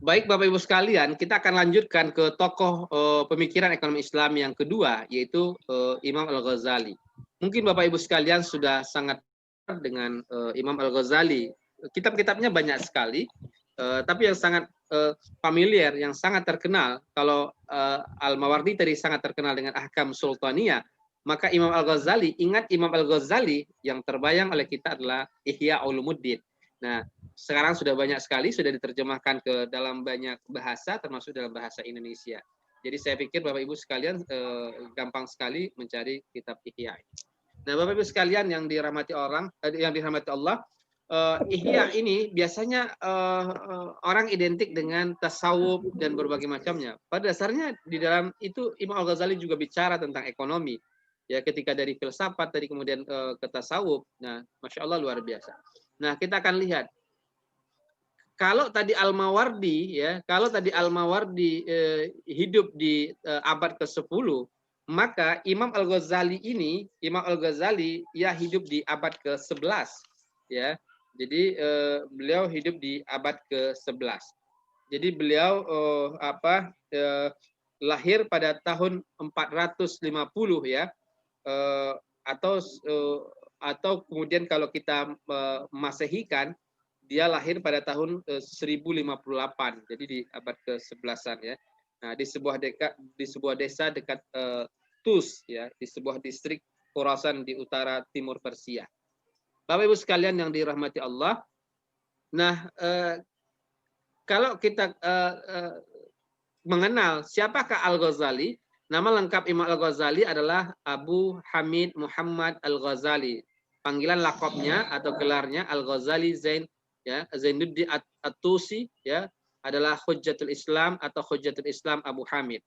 Baik Bapak Ibu sekalian, kita akan lanjutkan ke tokoh pemikiran ekonomi Islam yang kedua, yaitu Imam Al-Ghazali. Mungkin Bapak Ibu sekalian sudah sangat dengan Imam Al-Ghazali. Kitab-kitabnya banyak sekali, tapi yang sangat familiar, yang sangat terkenal, kalau Al-Mawardi tadi sangat terkenal dengan Ahkam Sultaniyah, maka Imam Al-Ghazali, ingat Imam Al-Ghazali yang terbayang oleh kita adalah Ihya Ulumuddin. Nah, sekarang sudah banyak sekali, sudah diterjemahkan ke dalam banyak bahasa, termasuk dalam bahasa Indonesia. Jadi saya pikir Bapak Ibu sekalian gampang sekali mencari kitab Ihya. Nah, Bapak Ibu sekalian yang dirahmati Allah, Ihya ini biasanya orang identik dengan tasawuf dan berbagai macamnya. Pada dasarnya di dalam itu Imam Al-Ghazali juga bicara tentang ekonomi. Ya, ketika dari filsafat tadi kemudian ke tasawuf. Nah, Masya Allah luar biasa. Nah, kita akan lihat kalau tadi Al-Mawardi hidup di abad ke-10, maka Imam Al-Ghazali ya hidup di abad ke-11 ya. Jadi beliau hidup di abad ke-11. Jadi beliau lahir pada tahun 450 ya. Eh, atau atau kemudian kalau kita masehikan, dia lahir pada tahun 1058, jadi di abad ke-11-an ya. Nah, di sebuah desa dekat Tus ya, di sebuah distrik Khorasan di utara timur Persia. Bapak Ibu sekalian yang dirahmati Allah, nah kalau kita mengenal siapakah Al-Ghazali, nama lengkap Imam Al-Ghazali adalah Abu Hamid Muhammad Al-Ghazali. Panggilan lakopnya atau gelarnya Al-Ghazali Zainuddin At-Tusi ya, adalah Hujjatul Islam atau Hujjatul Islam Abu Hamid.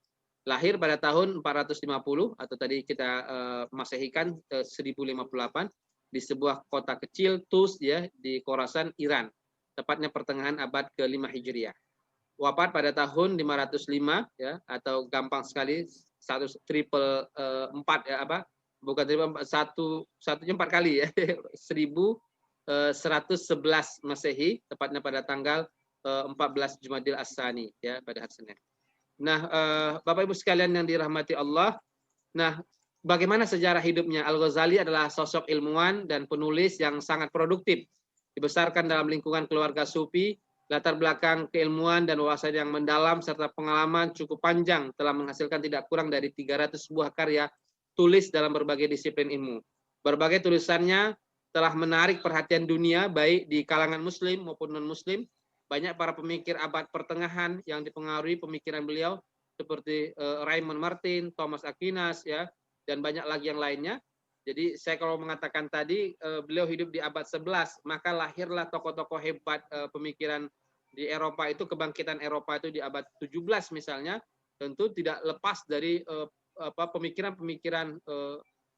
Lahir pada tahun 450 atau tadi kita masehikan 1058 di sebuah kota kecil Tus ya di Khorasan, Iran. Tepatnya pertengahan abad ke-5 Hijriah. Wafat pada tahun 505 ya, atau gampang sekali triple 4 ya, bukan triple 4, satunya 4 kali ya. 1111 Masehi, tepatnya pada tanggal 14 Jumadil As-Sani ya, pada hari Senin. Nah, Bapak Ibu sekalian yang dirahmati Allah, nah bagaimana sejarah hidupnya? Al-Ghazali adalah sosok ilmuwan dan penulis yang sangat produktif. Dibesarkan dalam lingkungan keluarga sufi, latar belakang keilmuan dan wawasan yang mendalam serta pengalaman cukup panjang telah menghasilkan tidak kurang dari 300 buah karya tulis dalam berbagai disiplin ilmu. Berbagai tulisannya telah menarik perhatian dunia baik di kalangan muslim maupun non-muslim. Banyak para pemikir abad pertengahan yang dipengaruhi pemikiran beliau seperti Raymond Martin, Thomas Aquinas ya, dan banyak lagi yang lainnya. Jadi saya kalau mengatakan tadi beliau hidup di abad 11, maka lahirlah tokoh-tokoh hebat pemikiran di Eropa itu, kebangkitan Eropa itu di abad 17 misalnya, tentu tidak lepas dari pemikiran-pemikiran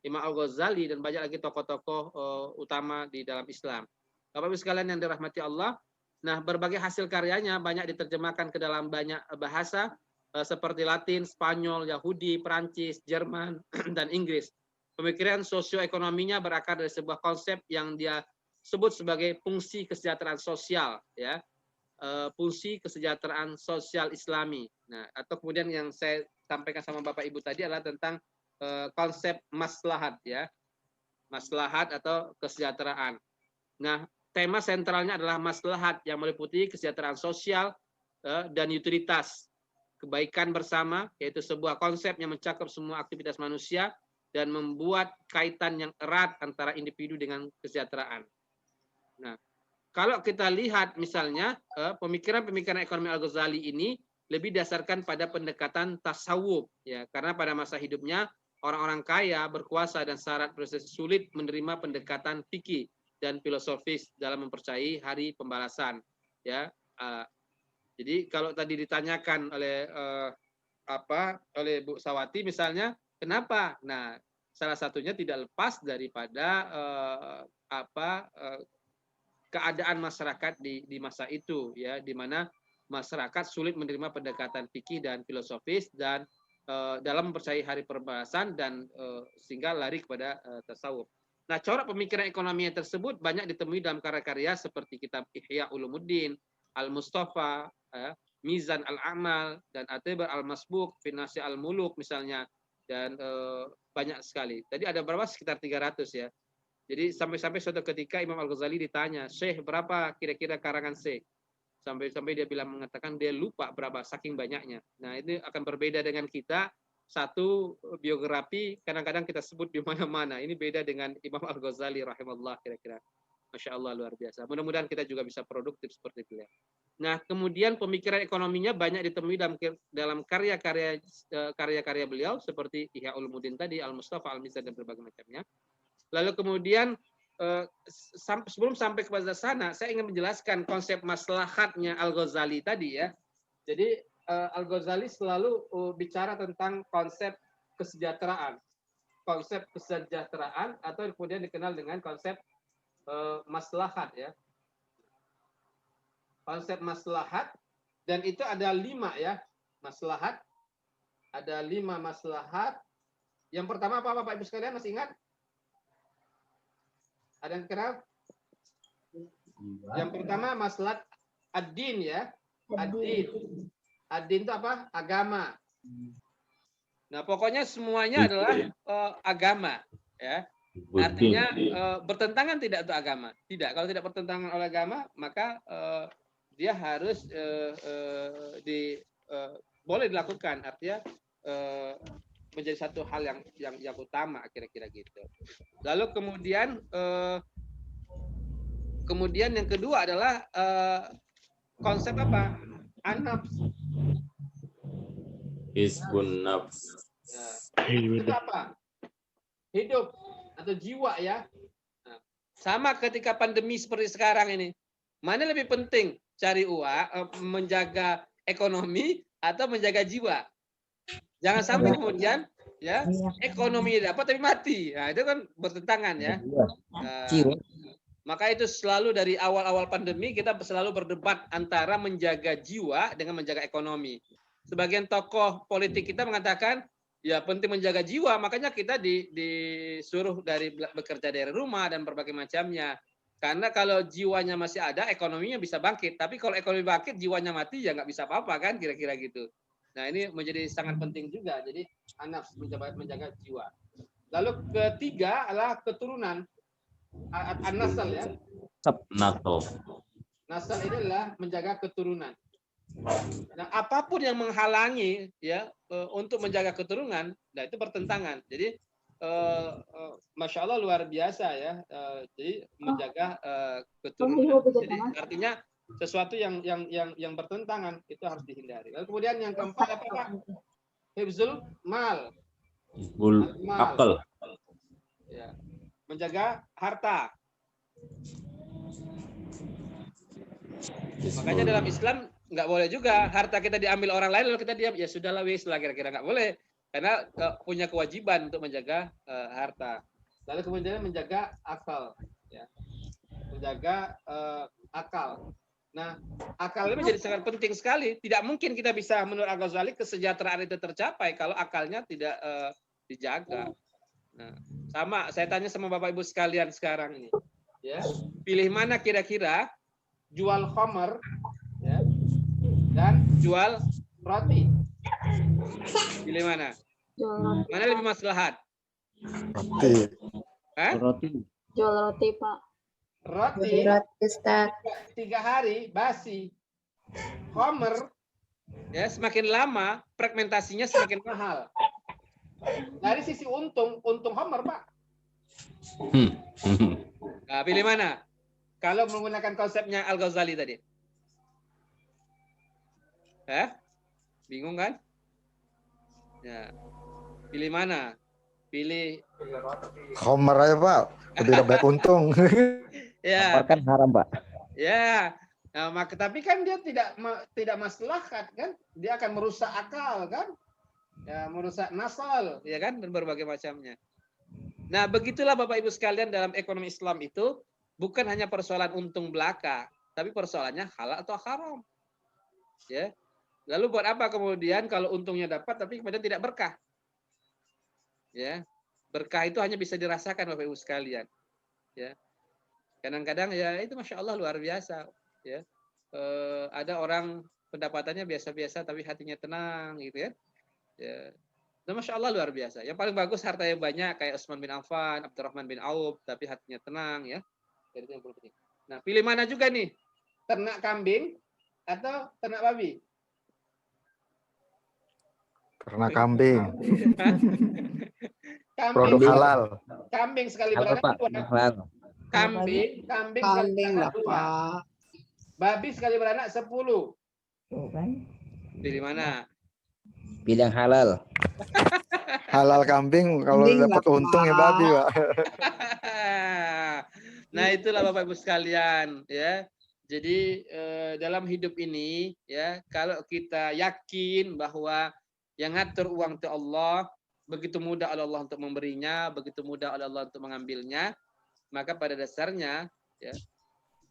Imam Al-Ghazali dan banyak lagi tokoh-tokoh utama di dalam Islam. Bapak Ibu sekalian yang dirahmati Allah, nah berbagai hasil karyanya banyak diterjemahkan ke dalam banyak bahasa seperti Latin, Spanyol, Yahudi, Perancis, Jerman, dan Inggris. Pemikiran sosioekonominya berakar dari sebuah konsep yang dia sebut sebagai fungsi kesejahteraan sosial ya. Fungsi kesejahteraan sosial Islami. Nah, atau kemudian yang saya sampaikan sama Bapak Ibu tadi adalah tentang konsep maslahat ya. Maslahat atau kesejahteraan. Nah, tema sentralnya adalah maslahat yang meliputi kesejahteraan sosial dan utilitas, kebaikan bersama, yaitu sebuah konsep yang mencakup semua aktivitas manusia dan membuat kaitan yang erat antara individu dengan kesejahteraan. Nah, kalau kita lihat misalnya pemikiran-pemikiran ekonomi Al-Ghazali ini lebih dasarkan pada pendekatan tasawuf ya, karena pada masa hidupnya orang-orang kaya, berkuasa dan syarat proses sulit menerima pendekatan fikih dan filosofis dalam mempercayai hari pembalasan ya. Jadi kalau tadi ditanyakan oleh Bu Sawati misalnya, kenapa? Nah, salah satunya tidak lepas daripada keadaan masyarakat di masa itu ya, di mana masyarakat sulit menerima pendekatan fikih dan filosofis dan dalam mempercayai hari pembalasan dan sehingga lari kepada tasawuf. Nah, corak pemikiran ekonomi tersebut banyak ditemui dalam karya-karya seperti kitab Ihya Ulumuddin, Al-Mustafa, Mizan al-Amal dan Atibar al-Masbuk, Finasi al-Muluk misalnya, dan banyak sekali. Tadi ada berapa? Sekitar 300 ya. Jadi sampai-sampai suatu ketika Imam Al-Ghazali ditanya, Syekh berapa kira-kira karangan Syekh? Sampai-sampai dia bilang mengatakan dia lupa berapa saking banyaknya. Nah ini akan berbeda dengan kita. Satu biografi kadang-kadang kita sebut di mana-mana. Ini beda dengan Imam Al-Ghazali rahimahullah kira-kira. Masya Allah luar biasa. Mudah-mudahan kita juga bisa produktif seperti beliau. Nah kemudian pemikiran ekonominya banyak ditemui dalam karya-karya beliau seperti Ihya Ulumuddin tadi, Al-Mustafa, Al-Mizan dan berbagai macamnya. Lalu kemudian sebelum sampai kepada sana, saya ingin menjelaskan konsep maslahatnya Al-Ghazali tadi ya. Jadi Al-Ghazali selalu bicara tentang konsep kesejahteraan. Konsep kesejahteraan atau kemudian dikenal dengan konsep maslahat ya. Konsep maslahat, dan itu ada 5 ya. Maslahat. Ada 5 maslahat. Yang pertama apa Bapak Ibu sekalian masih ingat? Ada yang kenal? Yang pertama maslahat ad-din ya. Ad-din. Ad-din itu apa? Agama. Nah, pokoknya semuanya adalah agama ya. Artinya bertentangan tidak untuk agama. Tidak. Kalau tidak bertentangan oleh agama, maka dia harus boleh dilakukan. Artinya menjadi satu hal yang utama kira-kira gitu. Lalu kemudian yang kedua adalah konsep apa? An-nafs. Hizbun nafs. Itu apa? Hidup atau jiwa ya. Nah, sama ketika pandemi seperti sekarang ini. Mana lebih penting? Cari uang, menjaga ekonomi atau menjaga jiwa? Jangan sampai kemudian ya ekonomi dapat tapi mati. Nah, itu kan bertentangan ya. Maka itu selalu dari awal-awal pandemi kita selalu berdebat antara menjaga jiwa dengan menjaga ekonomi. Sebagian tokoh politik kita mengatakan ya penting menjaga jiwa, makanya kita disuruh bekerja dari rumah dan berbagai macamnya. Karena kalau jiwanya masih ada, ekonominya bisa bangkit. Tapi kalau ekonomi bangkit, jiwanya mati ya nggak bisa apa-apa kan, kira-kira gitu. Nah ini menjadi sangat penting juga. Jadi anak menjaga jiwa. Lalu ketiga adalah keturunan. An-nasal ya. Nasal ini adalah menjaga keturunan. Nah, apapun yang menghalangi ya untuk menjaga keturunan, nah itu bertentangan. Jadi Masya Allah luar biasa ya. Jadi menjaga keturunan. Jadi artinya sesuatu yang bertentangan itu harus dihindari. Lalu kemudian yang keempat apa Pak? Hifzul mal. Hifzul akal. Ya. Menjaga harta. Makanya dalam Islam nggak boleh juga harta kita diambil orang lain lalu kita diam, ya sudahlah wis lah, kira-kira nggak boleh, karena punya kewajiban untuk menjaga harta. Lalu kemudian menjaga akal ya. Menjaga akal. Nah, akal ini menjadi sangat penting sekali. Tidak mungkin kita bisa menurut Al-Ghazali kesejahteraan itu tercapai kalau akalnya tidak dijaga. Nah, sama saya tanya sama Bapak Ibu sekalian sekarang ini. Ya, pilih mana kira-kira, jual khamar ya, dan jual roti. Pilih mana? Mana lebih maslahat? Roti. Roti. Jual roti, Pak. Roti, Ustaz. 3 hari basi. Khamar ya, semakin lama fragmentasinya semakin mahal. Dari sisi untung khamar, Pak. Nah, pilih mana? Kalau menggunakan konsepnya Al-Ghazali tadi. Bingung kan? Ya. Pilih mana? Pilih Khamar aja Pak, lebih banyak untung. ya. Kan haram Pak. Ya. Nah, tapi kan dia tidak maslahat kan? Dia akan merusak akal kan? Ya, merusak nasal, ya kan, dan berbagai macamnya. Nah, begitulah Bapak Ibu sekalian, dalam ekonomi Islam itu bukan hanya persoalan untung belaka, tapi persoalannya halal atau haram. Ya. Lalu buat apa kemudian kalau untungnya dapat tapi kemudian tidak berkah? Ya. Berkah itu hanya bisa dirasakan Bapak Ibu sekalian. Ya. Kadang-kadang ya itu Masya Allah luar biasa. Ya. Ada orang pendapatannya biasa-biasa tapi hatinya tenang gitu ya. Ya. Nah, Masya Allah luar biasa. Yang paling bagus hartanya banyak kayak Utsman bin Affan, Abdurrahman bin Auf, tapi hatinya tenang ya. Jadi itu yang paling penting. Nah, pilih mana juga nih? Ternak kambing atau ternak babi? Karena kambing. Produk Kambing, halal. kambing sekali Halal, beranak Pak. dua. Halal. Kambing sekali Kambing beranak lah, 2. Pak. Babi sekali beranak 10. Tuh kan. Pilih mana? Bidang halal. Halal kambing kalau Kambing dapat lah, untung ya Pak. babi, Pak. Nah, itulah Bapak Ibu sekalian ya. Jadi dalam hidup ini ya, kalau kita yakin bahwa yang ngatur uang itu Allah, begitu mudah oleh Allah untuk memberinya, begitu mudah oleh Allah untuk mengambilnya, maka pada dasarnya ya,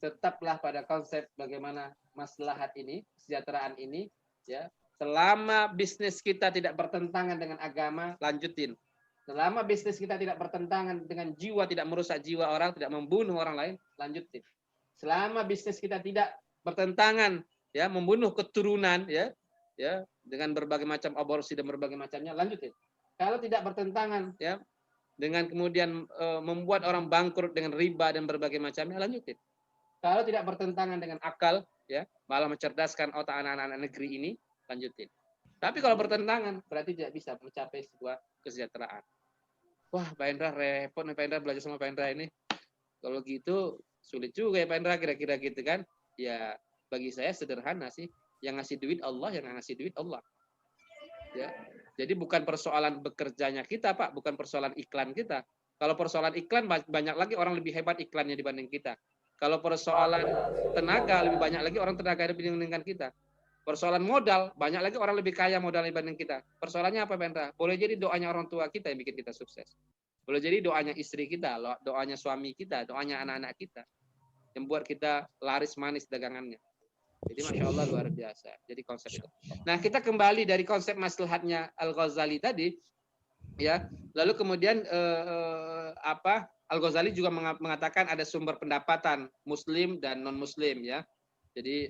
tetaplah pada konsep bagaimana maslahat ini, kesejahteraan ini ya. Selama bisnis kita tidak bertentangan dengan agama, lanjutin. Selama bisnis kita tidak bertentangan dengan jiwa, tidak merusak jiwa orang, tidak membunuh orang lain, lanjutin. Selama bisnis kita tidak bertentangan ya, membunuh keturunan ya dengan berbagai macam aborsi dan berbagai macamnya, lanjutin. Kalau tidak bertentangan ya dengan kemudian membuat orang bangkrut dengan riba dan berbagai macamnya, lanjutin. Kalau tidak bertentangan dengan akal ya, malah mencerdaskan otak anak-anak negeri ini, lanjutin. Tapi kalau bertentangan berarti tidak bisa mencapai sebuah kesejahteraan. Wah, Pak Hendra repot nih Pak Hendra, belajar sama Pak Hendra ini. Kalau gitu sulit juga ya Pak Hendra, kira-kira gitu kan. Ya bagi saya sederhana sih. Yang ngasih duit Allah, yang ngasih duit Allah. Ya. Jadi bukan persoalan bekerjanya kita Pak, bukan persoalan iklan kita. Kalau persoalan iklan banyak lagi orang lebih hebat iklannya dibanding kita. Kalau persoalan tenaga lebih banyak lagi orang tenaga dibandingkan kita. Persoalan modal, banyak lagi orang lebih kaya modal dibanding kita. Persoalannya apa, Bendra? Boleh jadi doanya orang tua kita yang bikin kita sukses. Boleh jadi doanya istri kita, doanya suami kita, doanya anak-anak kita. Yang buat kita laris manis dagangannya. Jadi Masya Allah luar biasa. Jadi konsep itu. Nah, kita kembali dari konsep maslahatnya Al-Ghazali tadi. Ya, lalu kemudian Al-Ghazali juga mengatakan ada sumber pendapatan Muslim dan non-Muslim. Ya. Jadi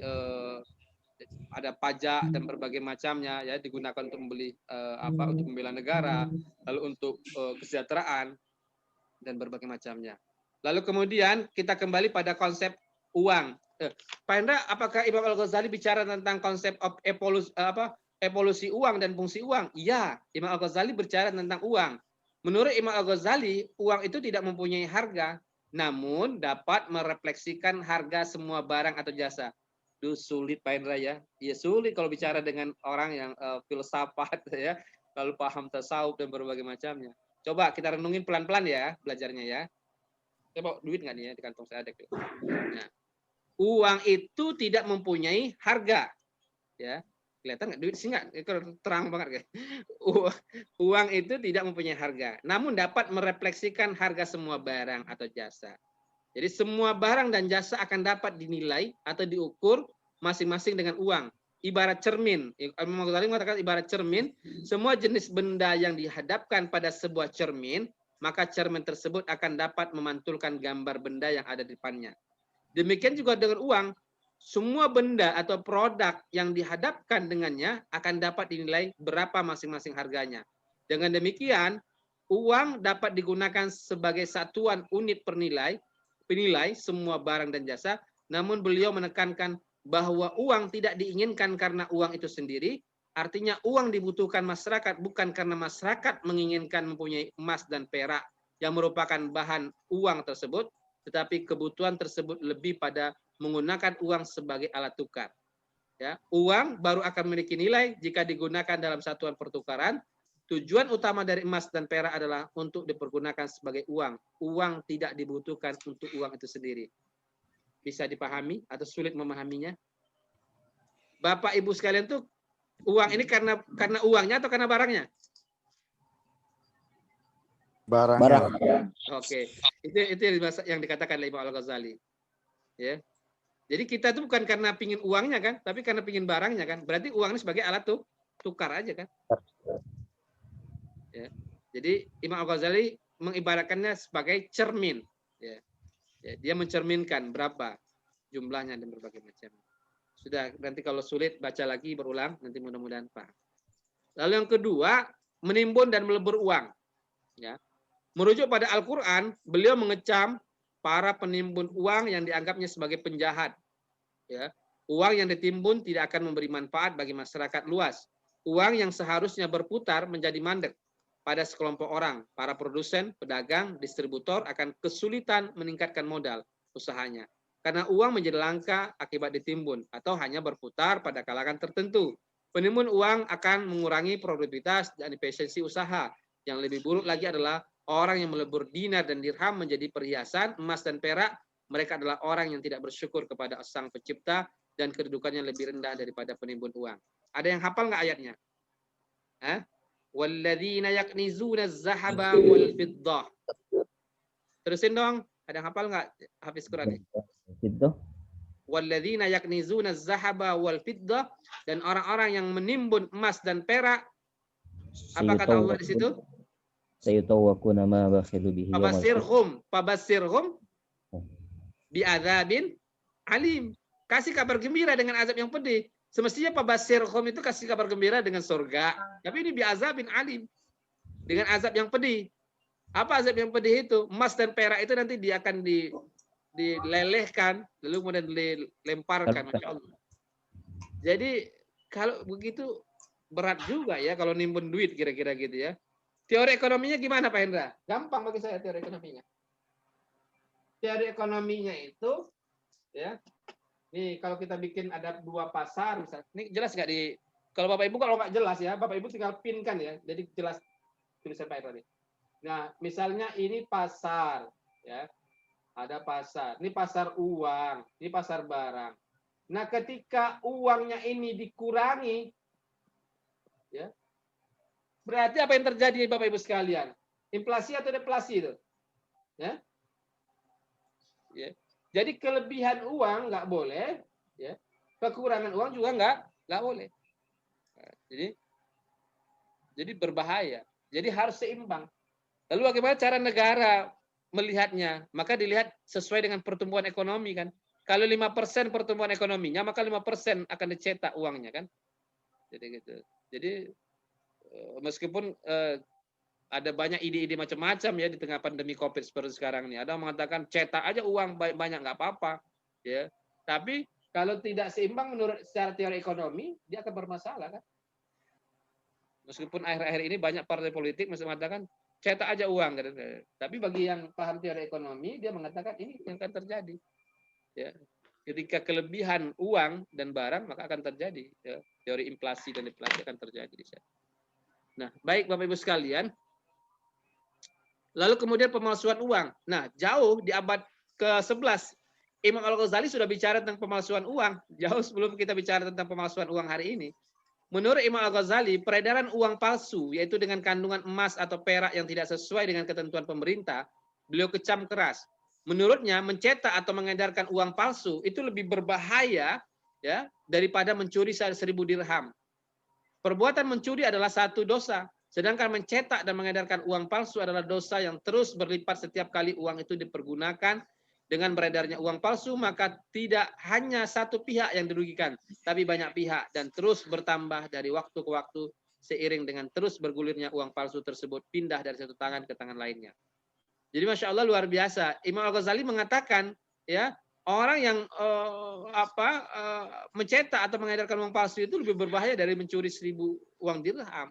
ada pajak dan berbagai macamnya ya, digunakan untuk membeli untuk membela negara, lalu untuk kesejahteraan dan berbagai macamnya. Lalu kemudian kita kembali pada konsep uang. Pak Hendra, apakah Imam Al-Ghazali bicara tentang konsep evolusi uang dan fungsi uang? Iya, Imam Al-Ghazali bicara tentang uang. Menurut Imam Al-Ghazali, uang itu tidak mempunyai harga, namun dapat merefleksikan harga semua barang atau jasa. Duh, sulit Pak Hendra ya. Iya sulit kalau bicara dengan orang yang filsafat ya, lalu paham tasawuf dan berbagai macamnya. Coba kita renungin pelan-pelan ya belajarnya ya. Coba duit nggak nih ya di kantong saya ada. Nah, uang itu tidak mempunyai harga. Ya. Kelihatan nggak duit sih nggak? Terang banget guys. Uang itu tidak mempunyai harga, namun dapat merefleksikan harga semua barang atau jasa. Jadi semua barang dan jasa akan dapat dinilai atau diukur masing-masing dengan uang. Ibarat cermin. Imam Ghazali mengatakan ibarat cermin. Semua jenis benda yang dihadapkan pada sebuah cermin, maka cermin tersebut akan dapat memantulkan gambar benda yang ada di depannya. Demikian juga dengan uang. Semua benda atau produk yang dihadapkan dengannya akan dapat dinilai berapa masing-masing harganya. Dengan demikian, uang dapat digunakan sebagai satuan unit penilai semua barang dan jasa, namun beliau menekankan bahwa uang tidak diinginkan karena uang itu sendiri, artinya uang dibutuhkan masyarakat bukan karena masyarakat menginginkan mempunyai emas dan perak yang merupakan bahan uang tersebut, tetapi kebutuhan tersebut lebih pada menggunakan uang sebagai alat tukar. Ya, uang baru akan memiliki nilai jika digunakan dalam satuan pertukaran. Tujuan utama dari emas dan perak adalah untuk dipergunakan sebagai uang. Uang tidak dibutuhkan untuk uang itu sendiri. Bisa dipahami atau sulit memahaminya? Bapak Ibu sekalian tuh uang ini karena uangnya atau karena barangnya? Barang. Oke. Itu yang dikatakan oleh Imam Al-Ghazali. Ya. Jadi kita tuh bukan karena pingin uangnya kan, tapi karena pingin barangnya kan. Berarti uang ini sebagai alat tuh tukar aja kan. Ya. Jadi Imam Al-Ghazali mengibaratkannya sebagai cermin. Ya. Ya, dia mencerminkan berapa jumlahnya dan berbagai macam. Sudah, nanti kalau sulit baca lagi berulang, nanti mudah-mudahan paham. Lalu yang kedua, menimbun dan melebur uang. Ya. Merujuk pada Al-Quran, beliau mengecam para penimbun uang yang dianggapnya sebagai penjahat. Ya. Uang yang ditimbun tidak akan memberi manfaat bagi masyarakat luas. Uang yang seharusnya berputar menjadi mandek pada sekelompok orang. Para produsen, pedagang, distributor akan kesulitan meningkatkan modal usahanya. Karena uang menjadi langka akibat ditimbun atau hanya berputar pada kalangan tertentu. Penimbun uang akan mengurangi produktivitas dan efisiensi usaha. Yang lebih buruk lagi adalah orang yang melebur dinar dan dirham menjadi perhiasan, emas dan perak. Mereka adalah orang yang tidak bersyukur kepada Sang Pencipta dan kedudukannya lebih rendah daripada penimbun uang. Ada yang hafal nggak ayatnya? Walladzina yaknizuna az-zahaba wal fiddah. Terusin dong. Ada yang hafal nggak Hafiz Quran? Itu. Walladzina yaknizuna az-zahaba wal fiddah, dan orang-orang yang menimbun emas dan perak. Apa kata Allah di situ? Sayutawwaquna ma bakhilu bihi. Fabashirhum bi'adzabin alim. Kasih kabar gembira dengan azab yang pedih. Semestinya fabashirhum itu kasih kabar gembira dengan surga. Tapi ini bi'adzabin alim. Dengan azab yang pedih. Apa azab yang pedih itu? Emas dan perak itu nanti dia akan dilelehkan, lalu kemudian dilemparkan. Masya Allah. Jadi kalau begitu berat juga ya kalau nimbun duit kira-kira gitu ya. Teori ekonominya gimana Pak Hendra? Gampang bagi saya teori ekonominya. Teori ekonominya itu ya. Nih kalau kita bikin ada dua pasar misalnya. Ini jelas nggak di kalau Bapak Ibu kalau nggak jelas ya, Bapak Ibu tinggal pinkan ya. Jadi jelas tulisan Pak Hendra nih. Nah, misalnya ini pasar ya. Ada pasar. Ini pasar uang, ini pasar barang. Nah, ketika uangnya ini dikurangi ya. Berarti apa yang terjadi Bapak Ibu sekalian? Inflasi atau deflasi itu? Ya. Ya. Jadi kelebihan uang nggak boleh, ya. Kekurangan uang juga nggak boleh. Nah, jadi berbahaya. Jadi harus seimbang. Lalu bagaimana cara negara melihatnya? Maka dilihat sesuai dengan pertumbuhan ekonomi kan. Kalau 5% pertumbuhan ekonominya, maka 5% akan dicetak uangnya kan. Jadi gitu. Jadi meskipun ada banyak ide-ide macam-macam ya di tengah pandemi COVID seperti sekarang ini. Ada yang mengatakan cetak aja uang banyak nggak apa-apa, ya. Tapi kalau tidak seimbang menurut secara teori ekonomi, dia akan bermasalah kan. Meskipun akhir-akhir ini banyak partai politik masih mengatakan cetak aja uang, gitu. Tapi bagi yang paham teori ekonomi, dia mengatakan ini yang akan terjadi. Ya. Ketika kelebihan uang dan barang maka akan terjadi ya. Teori inflasi dan deflasi akan terjadi di sana. Nah, baik Bapak Ibu sekalian. Lalu kemudian pemalsuan uang. Nah, jauh di abad ke-11 Imam Al-Ghazali sudah bicara tentang pemalsuan uang, jauh sebelum kita bicara tentang pemalsuan uang hari ini. Menurut Imam Al-Ghazali, peredaran uang palsu, yaitu dengan kandungan emas atau perak yang tidak sesuai dengan ketentuan pemerintah, beliau kecam keras. Menurutnya, mencetak atau mengedarkan uang palsu itu lebih berbahaya ya daripada mencuri 1.000 dirham. Perbuatan mencuri adalah satu dosa, sedangkan mencetak dan mengedarkan uang palsu adalah dosa yang terus berlipat setiap kali uang itu dipergunakan. Dengan beredarnya uang palsu, maka tidak hanya satu pihak yang dirugikan, tapi banyak pihak dan terus bertambah dari waktu ke waktu seiring dengan terus bergulirnya uang palsu tersebut pindah dari satu tangan ke tangan lainnya. Jadi Masya Allah luar biasa. Imam Al-Ghazali mengatakan, ya orang yang mencetak atau mengedarkan uang palsu itu lebih berbahaya dari mencuri 1.000 uang dirham.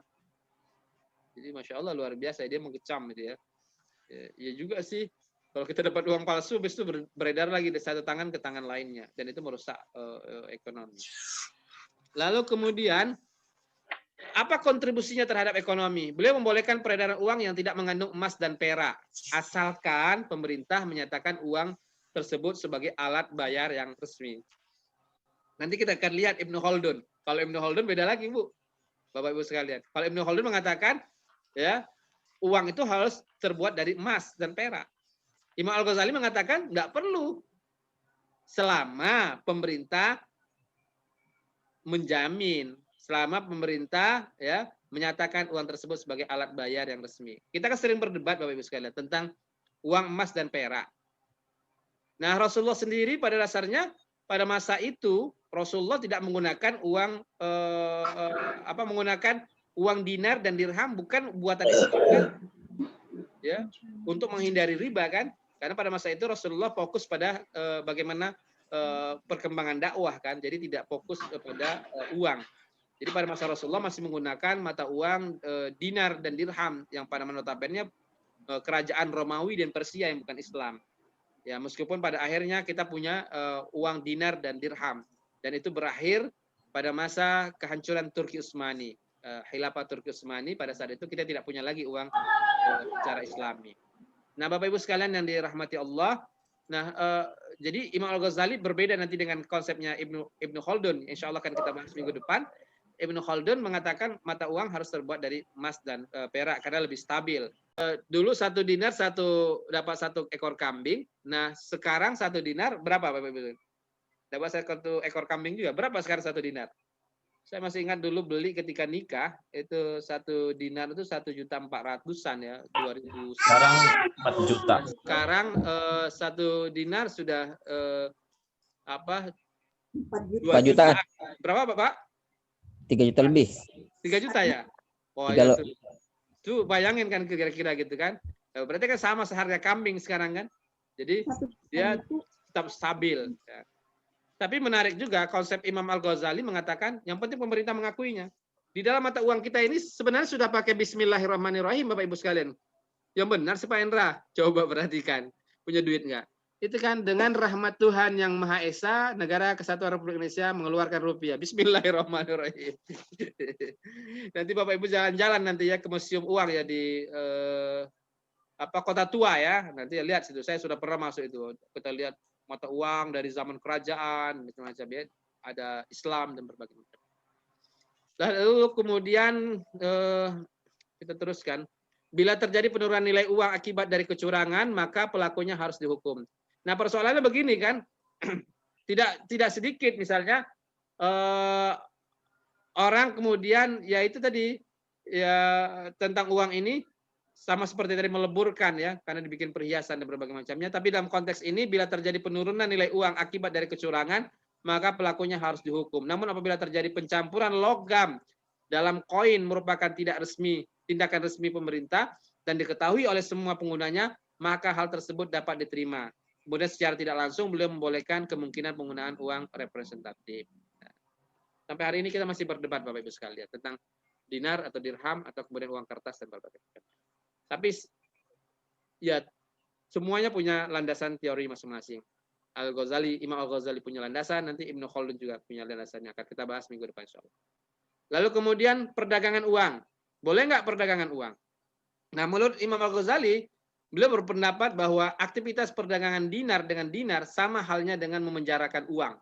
Jadi Masya Allah luar biasa, dia mengecam gitu ya. Ya juga sih. Kalau kita dapat uang palsu, habis itu beredar lagi dari satu tangan ke tangan lainnya. Dan itu merusak ekonomi. Lalu kemudian, apa kontribusinya terhadap ekonomi? Beliau membolehkan peredaran uang yang tidak mengandung emas dan perak. Asalkan pemerintah menyatakan uang tersebut sebagai alat bayar yang resmi. Nanti kita akan lihat Ibnu Khaldun. Kalau Ibnu Khaldun beda lagi, Bu. Bapak Ibu sekalian. Kalau Ibnu Khaldun mengatakan, ya uang itu harus terbuat dari emas dan perak. Imam Al-Ghazali mengatakan nggak perlu selama pemerintah menjamin, selama pemerintah ya menyatakan uang tersebut sebagai alat bayar yang resmi. Kita kan sering berdebat Bapak Ibu sekalian tentang uang emas dan perak. Nah, Rasulullah sendiri pada dasarnya pada masa itu Rasulullah tidak menggunakan menggunakan uang dinar dan dirham bukan buatan Islam kan? Ya, untuk menghindari riba kan? Karena pada masa itu Rasulullah fokus pada bagaimana perkembangan dakwah kan, jadi tidak fokus kepada uang. Jadi pada masa Rasulullah masih menggunakan mata uang dinar dan dirham yang pada notabene kerajaan Romawi dan Persia yang bukan Islam. Ya, meskipun pada akhirnya kita punya uang dinar dan dirham dan itu berakhir pada masa kehancuran Turki Utsmani. Khilafah Turki Utsmani pada saat itu kita tidak punya lagi uang secara Islami. Nah, Bapak Ibu sekalian yang dirahmati Allah, jadi Imam Al-Ghazali berbeda nanti dengan konsepnya Ibnu Khaldun. Insya Allah akan kita bahas minggu depan. Ibnu Khaldun mengatakan mata uang harus terbuat dari emas dan perak karena lebih stabil. Dulu 1 dinar dapat 1 ekor kambing. Nah, sekarang 1 dinar berapa Bapak Ibu? Dapat 1 ekor kambing juga. Berapa sekarang 1 dinar? Saya masih ingat dulu beli ketika nikah itu 1 dinar itu 1.400.000-an ya 2000. Sekarang 4 juta. Sekarang 1 dinar sudah 4 juta. Berapa Bapak? 3 juta lebih. 3 juta ya? Oh, Tiga ya, tuh bayangin kan kira-kira gitu kan. Berarti kan sama seharga kambing sekarang kan. Jadi dia tetap stabil. Ya. Tapi menarik juga konsep Imam Al-Ghazali mengatakan yang penting pemerintah mengakuinya. Di dalam mata uang kita ini sebenarnya sudah pakai Bismillahirrahmanirrahim Bapak Ibu sekalian. Yang benar sih Pak Endra. Coba perhatikan. Punya duit nggak? Itu kan dengan rahmat Tuhan yang Maha Esa, Negara Kesatuan Republik Indonesia mengeluarkan rupiah. Bismillahirrahmanirrahim. Nanti Bapak Ibu jalan-jalan nanti ya ke museum uang ya di Kota Tua ya. Nanti lihat situ. Saya sudah pernah masuk itu. Kita lihat mata uang dari zaman kerajaan macam-macam ya. Ada Islam dan berbagai macam. Lalu kemudian kita teruskan. Bila terjadi penurunan nilai uang akibat dari kecurangan, maka pelakunya harus dihukum. Nah, persoalannya begini kan, tidak sedikit misalnya orang kemudian ya itu tadi ya tentang uang ini sama seperti tadi meleburkan ya karena dibikin perhiasan dan berbagai macamnya. Tapi dalam konteks ini bila terjadi penurunan nilai uang akibat dari kecurangan, maka pelakunya harus dihukum. Namun apabila terjadi pencampuran logam dalam koin merupakan tindakan resmi pemerintah dan diketahui oleh semua penggunanya, maka hal tersebut dapat diterima. Kemudian secara tidak langsung beliau membolehkan kemungkinan penggunaan uang representatif. Sampai hari ini kita masih berdebat Bapak Ibu sekalian tentang dinar atau dirham atau kemudian uang kertas dan berbagai macam. Tapi ya semuanya punya landasan teori masing-masing. Imam Al-Ghazali punya landasan, nanti Ibnu Khaldun juga punya landasannya. Akan kita bahas minggu depan insyaallah. Lalu kemudian perdagangan uang. Boleh nggak perdagangan uang? Nah, menurut Imam Al-Ghazali, beliau berpendapat bahwa aktivitas perdagangan dinar dengan dinar sama halnya dengan memenjarakan uang.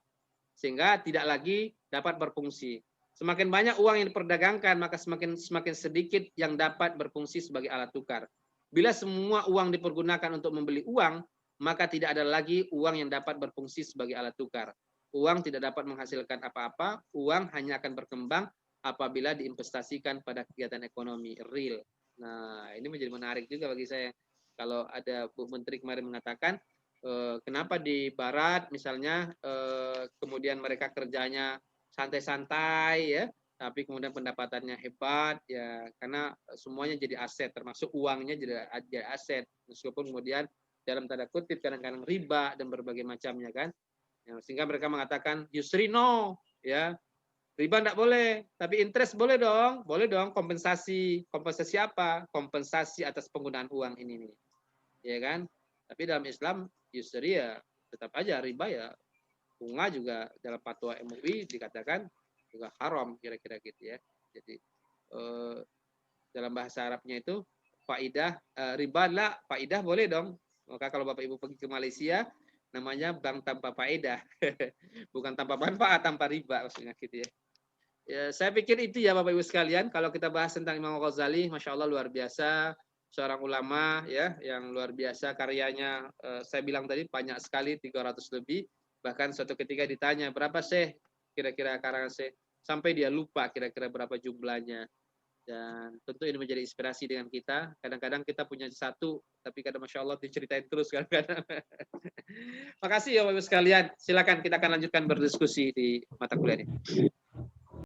Sehingga tidak lagi dapat berfungsi. Semakin banyak uang yang diperdagangkan, maka semakin sedikit yang dapat berfungsi sebagai alat tukar. Bila semua uang dipergunakan untuk membeli uang, maka tidak ada lagi uang yang dapat berfungsi sebagai alat tukar. Uang tidak dapat menghasilkan apa-apa, uang hanya akan berkembang apabila diinvestasikan pada kegiatan ekonomi real. Nah, ini menjadi menarik juga bagi saya. Kalau ada Bu Menteri kemarin mengatakan, kenapa di Barat misalnya, kemudian mereka kerjanya santai-santai ya, tapi kemudian pendapatannya hebat ya, karena semuanya jadi aset, termasuk uangnya jadi aset, meskipun kemudian dalam tanda kutip kadang-kadang riba dan berbagai macamnya kan, ya, sehingga mereka mengatakan yusri no ya. Riba enggak boleh, tapi interest boleh dong. Boleh dong, kompensasi. Kompensasi apa? Kompensasi atas penggunaan uang ini nih. Ya kan? Tapi dalam Islam yusri ya tetap aja riba ya. Bunga juga dalam fatwa MUI dikatakan juga haram kira-kira gitu ya. Jadi dalam bahasa Arabnya itu faidah riba lah, faidah boleh dong. Maka kalau Bapak Ibu pergi ke Malaysia namanya bank tanpa faedah. Bukan tanpa manfaat, tanpa riba maksudnya gitu ya. Ya, saya pikir itu ya Bapak Ibu sekalian, kalau kita bahas tentang Imam Ghazali, Masya Allah luar biasa, seorang ulama ya yang luar biasa karyanya, saya bilang tadi banyak sekali, 300 lebih, bahkan suatu ketika ditanya berapa sih kira-kira karangan Syekh, sampai dia lupa kira-kira berapa jumlahnya. Dan tentu ini menjadi inspirasi dengan kita. Kadang-kadang kita punya satu, tapi kadang Masya Allah diceritain terus kadang-kadang. Makasih ya Bapak Ibu sekalian. Silakan kita akan lanjutkan berdiskusi di mata kuliah ini.